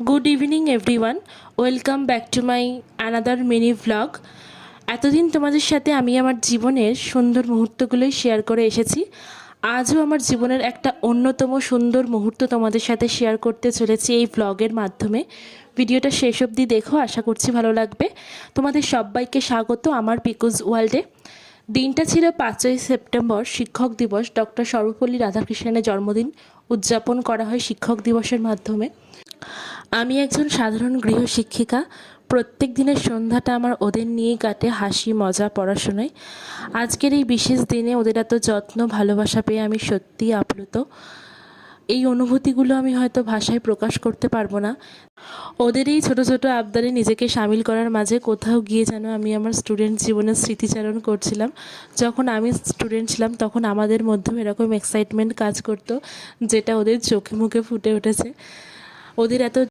Good evening everyone, welcome back to my another mini vlog. এতদিন তোমাদের সাথে আমি আমার জীবনের সুন্দর মুহূর্তগুলোই শেয়ার করে এসেছি। আজও আমার জীবনের একটা অন্যতম সুন্দর মুহূর্ত তোমাদের সাথে শেয়ার করতে চলেছি এই ভ্লগের মাধ্যমে। ভিডিওটা শেষ অবধি দেখো, আশা করছি ভালো লাগবে। তোমাদের সবাইকে স্বাগত আমার পিকুজ ওয়ার্ল্ডে। দিনটা ছিল 5ই সেপ্টেম্বর, শিক্ষক দিবস। ডক্টর সর্বপল্লী রাধাকৃষ্ণনের জন্মদিন উদযাপন করা হয় শিক্ষক দিবসের মাধ্যমে। আমি একজন সাধারণ গৃহশিক্ষিকা। প্রত্যেক দিনের সন্ধ্যাটা আমার ওদের নিয়েই কাটে, হাসি মজা পড়াশোনায়। আজকের এই বিশেষ দিনে ওদের এত যত্ন ভালোবাসা পেয়ে আমি সত্যিই আপ্লুত। এই অনুভূতিগুলো আমি হয়তো ভাষায় প্রকাশ করতে পারবো না। ওদের এই ছোটো ছোটো আবদারে নিজেকে সামিল করার মাঝে কোথাও গিয়ে যেন আমি আমার স্টুডেন্ট জীবনের স্মৃতিচারণ করছিলাম। যখন আমি স্টুডেন্ট ছিলাম তখন আমাদের মধ্যে এরকম এক্সাইটমেন্ট কাজ করতো, যেটা ওদের চোখে মুখে ফুটে উঠেছে। ওদের এত